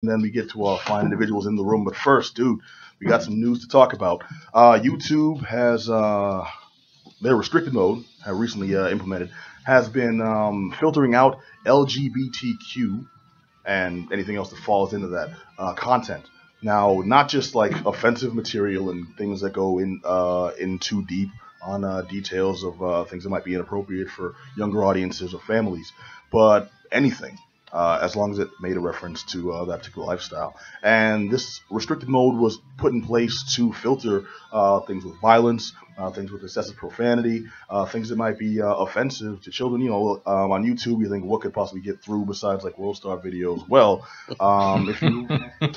and then we get to find individuals in the room. But first, dude, we got some news to talk about. YouTube has their restricted mode, recently implemented, has been filtering out LGBTQ and anything else that falls into that content. Now, not just like offensive material and things that go in too deep on details of things that might be inappropriate for younger audiences or families, but anything, as long as it made a reference to that particular lifestyle. And this restricted mode was put in place to filter things with violence, things with excessive profanity, things that might be offensive to children. You know, on YouTube, you think what could possibly get through besides like World Star videos? Well, if you,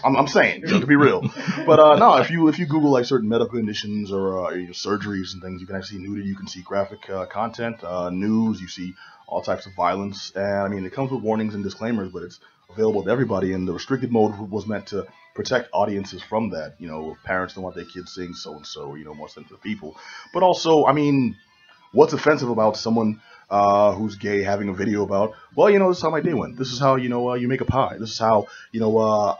I'm saying, to be real, but no, if you Google like certain medical conditions or surgeries and things, you can actually see nudity, you can see graphic content, news, you see all types of violence, and I mean it comes with warnings and disclaimers, but it's available to everybody. And the restricted mode was meant to protect audiences from that. You know, if parents don't want their kids seeing so and so, you know, more sensitive people. But also, I mean, what's offensive about someone who's gay having a video about, well, you know, this is how my day went. This is how, you know, you make a pie. This is how, you know,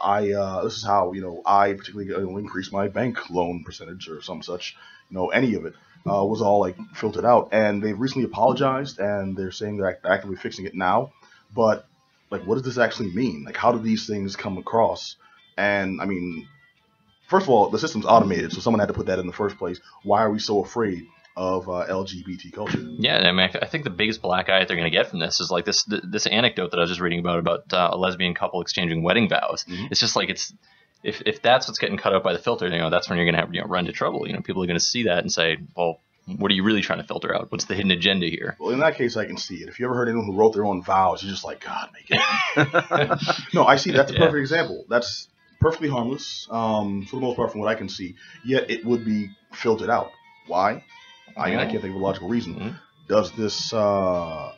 this is how, you know, I particularly increase my bank loan percentage or some such. You know, any of it was all like filtered out, and they've recently apologized, and they're saying they're actively fixing it now. But like, what does this actually mean? Like, how do these things come across? And I mean, first of all, the system's automated, so someone had to put that in the first place. Why are we so afraid of LGBT culture? Yeah, I mean, I think the biggest black eye they're going to get from this is like this anecdote that I was just reading about a lesbian couple exchanging wedding vows. Mm-hmm. It's just like if that's what's getting cut out by the filter, you know, that's when you're going to have, you know, run into trouble. You know, people are going to see that and say, well, what are you really trying to filter out? What's the hidden agenda here? Well, in that case, I can see it. If you ever heard anyone who wrote their own vows, you're just like, God, make it. No, I see. That's a perfect example. That's perfectly harmless, for the most part, from what I can see. Yet it would be filtered out. Why? I can't think of a logical reason. Mm-hmm. Does this have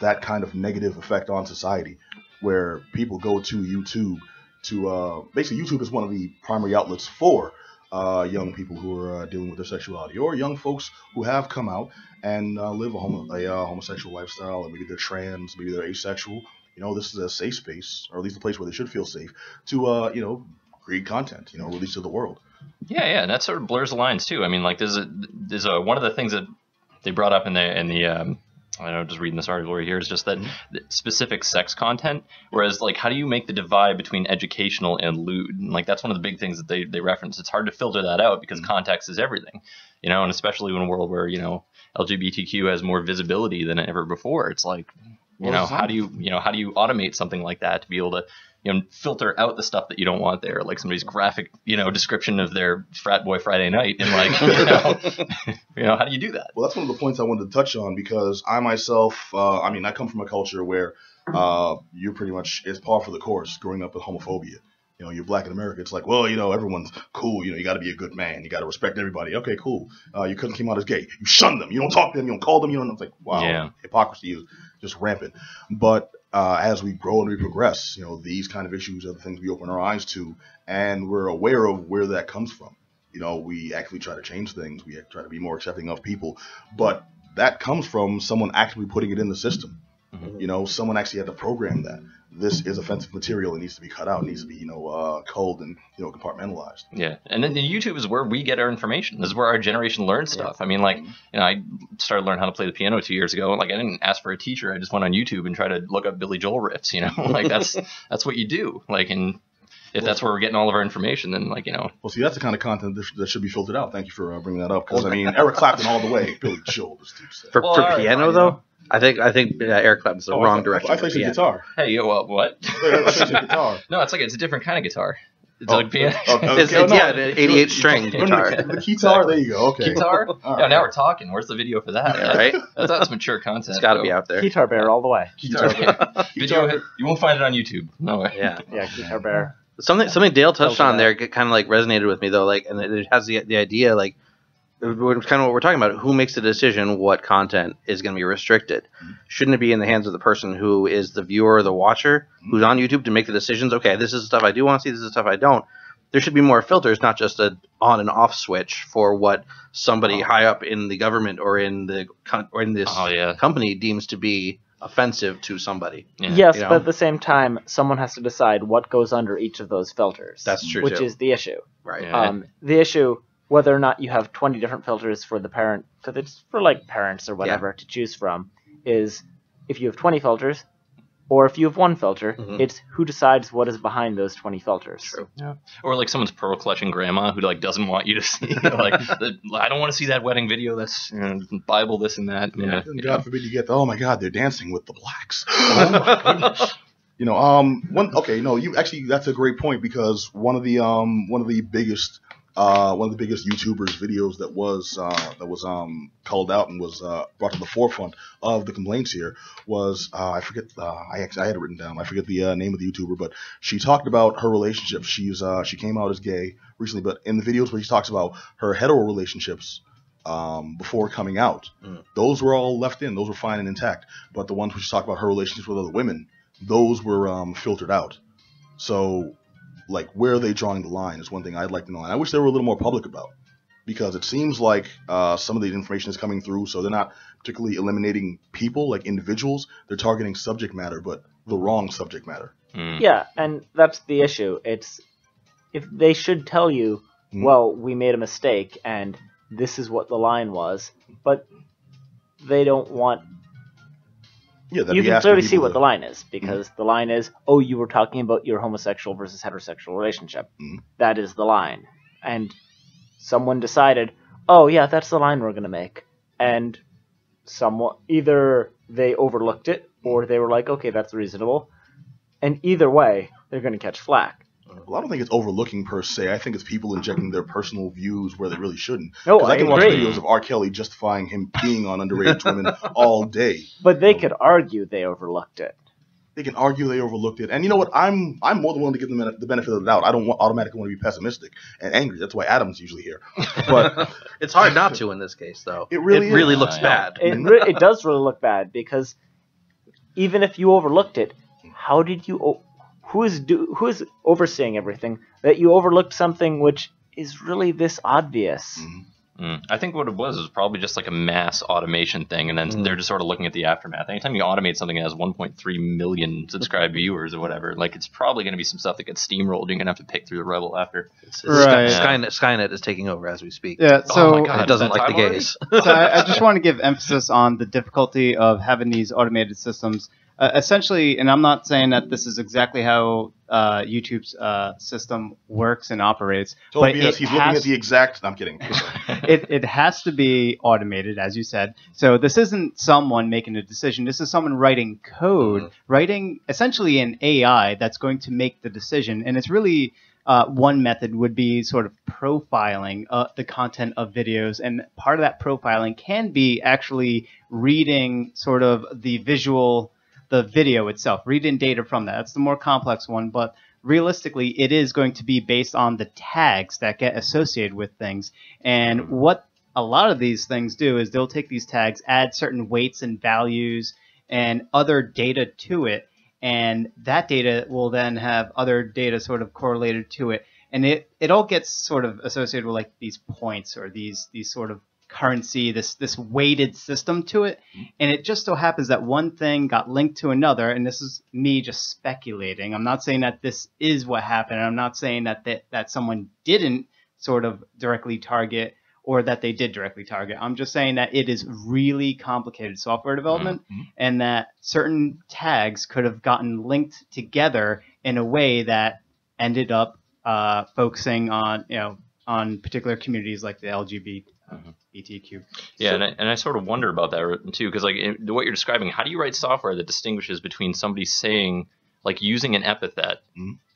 that kind of negative effect on society, where people go to YouTube to basically YouTube is one of the primary outlets for young people who are dealing with their sexuality, or young folks who have come out and live a homosexual lifestyle, or maybe they're trans, maybe they're asexual. You know, this is a safe space, or at least a place where they should feel safe to you know, create content, you know, release to the world. Yeah, and that sort of blurs the lines too. I mean, like there's a one of the things that they brought up in the I don't know, just reading this article right here, is just that specific sex content, whereas like how do you make the divide between educational and lewd? And like that's one of the big things that they reference. It's hard to filter that out because context is everything, you know, and especially in a world where, you know, LGBTQ has more visibility than ever before. It's like, you know, how do you automate something like that to be able to, you know, filter out the stuff that you don't want there, like somebody's graphic, you know, description of their frat boy Friday night, and like, you know, how do you do that? Well, that's one of the points I wanted to touch on, because I myself, I mean, I come from a culture where you're pretty much, it's par for the course growing up with homophobia. You know, you're black in America. It's like, well, you know, everyone's cool. You know, you got to be a good man. You got to respect everybody. Okay, cool. Your cousin came out as gay. You shun them. You don't talk to them. You don't call them. You don't. It's like, wow, yeah. Hypocrisy is just rampant. But as we grow and we progress, you know, these kind of issues are the things we open our eyes to, and we're aware of where that comes from. You know, we actually try to change things. We try to be more accepting of people. But that comes from someone actually putting it in the system. Mm-hmm. You know, someone actually had to program that. This is offensive material. It needs to be cut out. It needs to be, you know, culled and, you know, compartmentalized. Yeah, and then YouTube is where we get our information. This is where our generation learns stuff. I mean, like, you know, I started learning how to play the piano 2 years ago. Like, I didn't ask for a teacher. I just went on YouTube and tried to look up Billy Joel riffs. You know, like that's what you do. Like, and if that's where we're getting all of our information, then, like, you know. Well, see, that's the kind of content that should be filtered out. Thank you for bringing that up, because I mean, Eric Clapton all the way, Billy Joel. For piano though. I think Eric Clapton's the wrong direction. I play some guitar. Hey, what? I play some guitar. No, it's a different kind of guitar. It's like piano. It's an 88 string guitar. The guitar, there you go. Okay. Guitar? Right. Now we're talking. Where's the video for that? Right? That's mature content. It's got to be out there. Guitar Bear all the way. Guitar Bear. Video, you won't find it on YouTube. No way. Yeah, Guitar Bear. Something Dale touched on there kind of like resonated with me though, like, and it has the idea, like, kind of what we're talking about. Who makes the decision what content is going to be restricted? Shouldn't it be in the hands of the person who is the viewer or the watcher, who's on YouTube, to make the decisions? Okay, this is the stuff I do want to see. This is the stuff I don't. There should be more filters, not just an on and off switch for what somebody high up in the government or in this company deems to be offensive to somebody. Yeah. Yes, You know? but at the same time, someone has to decide what goes under each of those filters. That's true, which too. is the issue. Right. Yeah. The issue, whether or not you have 20 different filters for the parent, because it's for like parents or whatever to choose from, is if you have 20 filters, or if you have one filter, it's who decides what is behind those 20 filters. True. Yeah. Or like someone's pearl clutching grandma who like doesn't want you to see like I don't want to see that wedding video. That's Bible this and that. Yeah. And God forbid you get the, oh my God, they're dancing with the blacks. Oh my goodness. You know, that's a great point, because one of the biggest YouTubers' videos that was called out and was brought to the forefront of the complaints here was I forget I had it written down. I forget the name of the YouTuber, but she talked about her relationship. She came out as gay recently, but in the videos where she talks about her hetero relationships before coming out, those were all left in. Those were fine and intact. But the ones where she talked about her relationships with other women, those were filtered out. So, like, where are they drawing the line is one thing I'd like to know. And I wish they were a little more public about, because it seems like some of the information is coming through, so they're not particularly eliminating people, like individuals. They're targeting subject matter, but the wrong subject matter. Yeah, and that's the issue. It's if they should tell you, well, we made a mistake, and this is what the line was, but they don't want... Yeah, you can clearly see what the line is, because the line is, oh, you were talking about your homosexual versus heterosexual relationship. That is the line. And someone decided, oh, yeah, that's the line we're going to make. And either they overlooked it, or they were like, okay, that's reasonable. And either way, they're going to catch flack. Well, I don't think it's overlooking per se. I think it's people injecting their personal views where they really shouldn't. No, I can watch agree. videos of R. Kelly justifying him peeing on underage women all day. But they could argue they overlooked it. They can argue they overlooked it. And you know what? I'm more than willing to give them the benefit of the doubt. I don't automatically want to be pessimistic and angry. That's why Adam's usually here. But it's hard not to in this case, though. It really is. Looks bad. It does really look bad, because even if you overlooked it, how did you... Who is overseeing everything that you overlooked something which is really this obvious? I think what it was probably just like a mass automation thing, and then they're just sort of looking at the aftermath. Anytime you automate something that has 1.3 million subscribed viewers or whatever, like it's probably going to be some stuff that gets steamrolled. You're going to have to pick through the rubble after. Right. Skynet is taking over as we speak. Yeah, so oh my God, it doesn't like the gays. So I just want to give emphasis on the difficulty of having these automated systems. Essentially, and I'm not saying that this is exactly how YouTube's system works and operates. But he's looking at the exact... I'm kidding. It has to be automated, as you said. So this isn't someone making a decision. This is someone writing code, writing essentially an AI that's going to make the decision. And it's really... one method would be sort of profiling the content of videos, and part of that profiling can be actually reading sort of the video itself, reading data from that. That's the more complex one, but realistically, it is going to be based on the tags that get associated with things. And what a lot of these things do is they'll take these tags, add certain weights and values and other data to it, and that data will then have other data sort of correlated to it. And it all gets sort of associated with like these points or these sort of currency, this weighted system to it. And it just so happens that one thing got linked to another, and this is me just speculating. I'm not saying that this is what happened. I'm not saying that someone didn't sort of directly target or that they did directly target. I'm just saying that it is really complicated software development, and that certain tags could have gotten linked together in a way that ended up focusing on particular communities like the LGBTQ. Yeah, and I sort of wonder about that too, because like what you're describing, how do you write software that distinguishes between somebody saying, like, using an epithet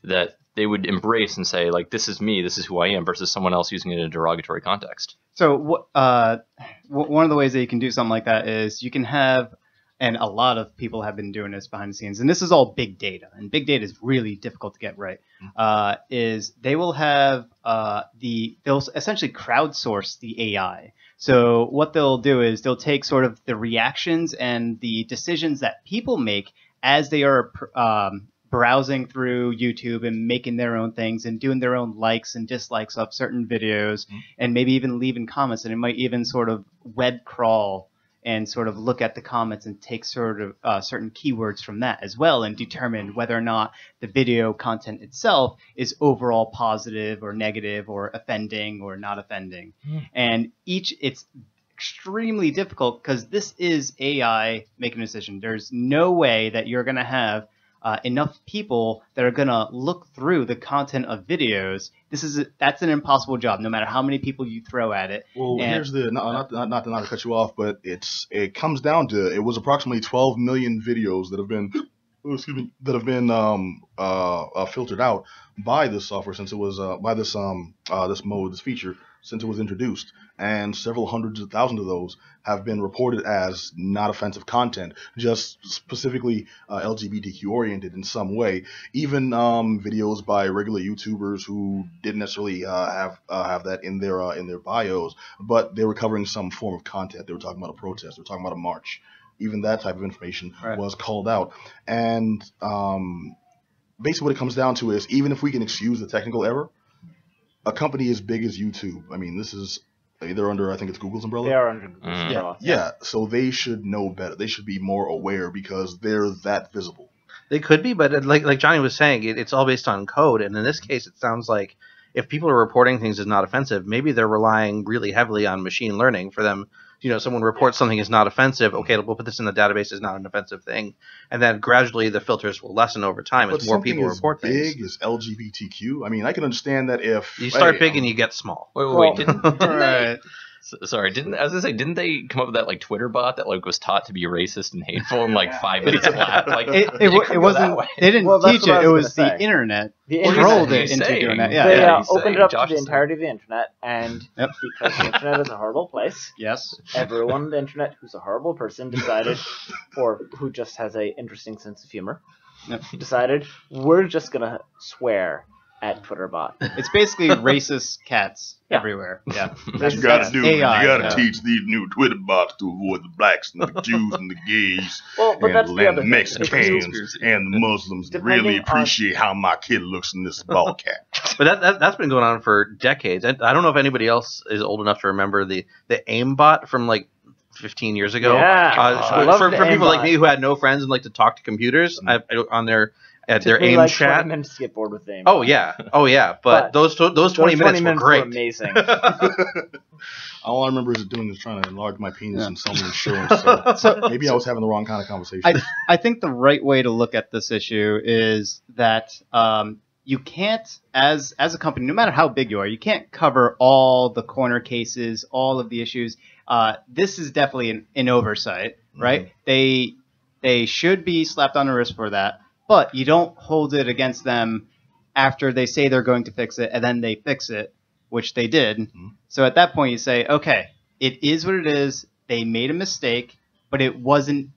that they would embrace and say, like, this is me, this is who I am, versus someone else using it in a derogatory context? So one of the ways that you can do something like that is you can have, and a lot of people have been doing this behind the scenes, and this is all big data, and big data is really difficult to get right, is they will have they'll essentially crowdsource the AI. So what they'll do is they'll take sort of the reactions and the decisions that people make as they are browsing through YouTube and making their own things and doing their own likes and dislikes of certain videos, and maybe even leaving comments, and it might even sort of web crawl and sort of look at the comments and take sort of certain keywords from that as well and determine whether or not the video content itself is overall positive or negative or offending or not offending. And it's extremely difficult because this is AI making a decision. There's no way that you're going to have enough people that are going to look through the content of videos. That's an impossible job, no matter how many people you throw at it. Well, here's the not to cut you off, but it comes down to, it was approximately 12 million videos that have been filtered out by this software since it was by this feature since it was introduced, and several hundreds of thousands of those have been reported as not offensive content, just specifically LGBTQ oriented in some way. Even videos by regular YouTubers who didn't necessarily have that in their bios, but they were covering some form of content. They were talking about a protest. They were talking about a march. Even that type of information was called out. And basically what it comes down to is, even if we can excuse the technical error, a company as big as YouTube, I mean, they're under, I think it's Google's umbrella? They are under Google's umbrella. Yeah, so they should know better. They should be more aware because they're that visible. They could be, but like Johnny was saying, it's all based on code. And in this case, it sounds like if people are reporting things as not offensive, maybe they're relying really heavily on machine learning for them. Someone reports something as not offensive. Okay, we'll put this in the database as not an offensive thing, and then gradually the filters will lessen over time as more people report things. Big as LGBTQ. I mean, I can understand that if you start big and you get small. Wait, didn't they? Sorry, didn't they come up with that like Twitter bot that like was taught to be racist and hateful in like 5 minutes flat? Like it wasn't. They didn't teach it. It was the internet. The rolled it into doing that. They opened it up to the entirety of the internet, and because the internet is a horrible place, everyone on the internet who's a horrible person decided, or who just has a interesting sense of humor, decided we're just gonna swear at Twitterbot. It's basically racist cats everywhere. Yeah, what you gotta do. AI, you gotta teach these new Twitter bots to avoid the blacks and the Jews and the gays, and the Mexicans and the Muslims. Really appreciate how my kid looks in this ball cap. But that's been going on for decades. I don't know if anybody else is old enough to remember the aimbot from like 15 years ago. For people like me who had no friends and like to talk to computers, on their AIM like chat. 20 minutes to get bored with AIM. Oh yeah. But those 20 minutes were great. Were amazing. All I remember is trying to enlarge my penis and sell me insurance. So maybe I was having the wrong kind of conversation. I think the right way to look at this issue is that you can't, as a company, no matter how big you are, you can't cover all the corner cases, all of the issues. This is definitely an oversight, right? Mm-hmm. They should be slapped on the wrist for that. But you don't hold it against them after they say they're going to fix it and then they fix it, which they did. Mm-hmm. So at that point you say, okay, it is what it is. They made a mistake, but it wasn't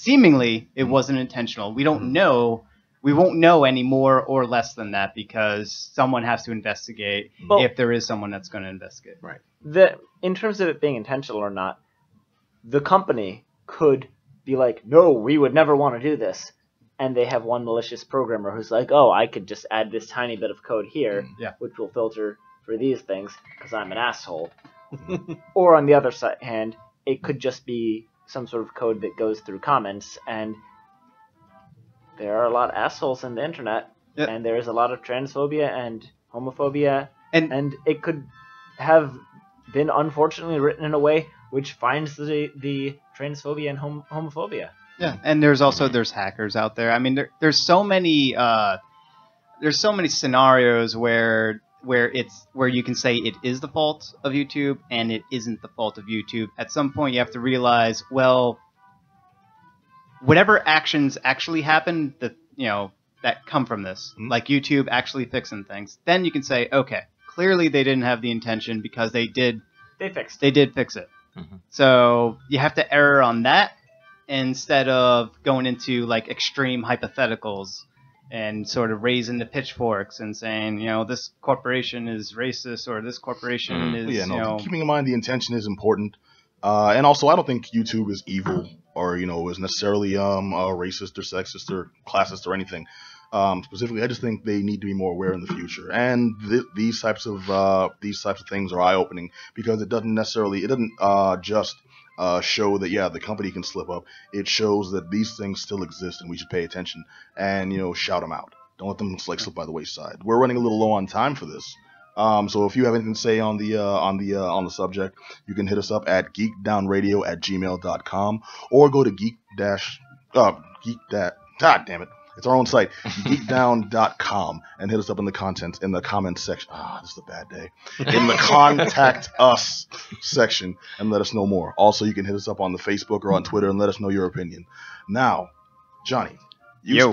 intentional. We don't know. We won't know any more or less than that because someone has to investigate if there is someone that's going to investigate. Right. In terms of it being intentional or not, the company could be like, no, we would never want to do this. And they have one malicious programmer who's like, oh, I could just add this tiny bit of code here, which will filter for these things because I'm an asshole. Or on the other hand, it could just be some sort of code that goes through comments. And there are a lot of assholes in the internet. Yep. And there is a lot of transphobia and homophobia. And it could have been unfortunately written in a way which finds the transphobia and homophobia. Yeah, and there's hackers out there. I mean, there's so many scenarios where you can say it is the fault of YouTube and it isn't the fault of YouTube. At some point, you have to realize, well, whatever actions actually happen that come from this, like YouTube actually fixing things, then you can say, okay, clearly they didn't have the intention because they did fix it. Mm-hmm. So you have to err on that, instead of going into like extreme hypotheticals and sort of raising the pitchforks and saying, this corporation is racist or this corporation is, keeping in mind the intention is important. And also, I don't think YouTube is evil or, is necessarily racist or sexist or classist or anything. Specifically, I just think they need to be more aware in the future. And these types of things are eye-opening because it doesn't just show that, yeah, the company can slip up. It shows that these things still exist and we should pay attention and, shout them out. Don't let them slip by the wayside. We're running a little low on time for this. So if you have anything to say on the subject, you can hit us up at geekdownradio@gmail.com or go to God damn it. It's our own site, geekdown.com, and hit us up in the comments section. This is a bad day. In the contact us section and let us know more. Also, you can hit us up on the Facebook or on Twitter and let us know your opinion. Now, Johnny, you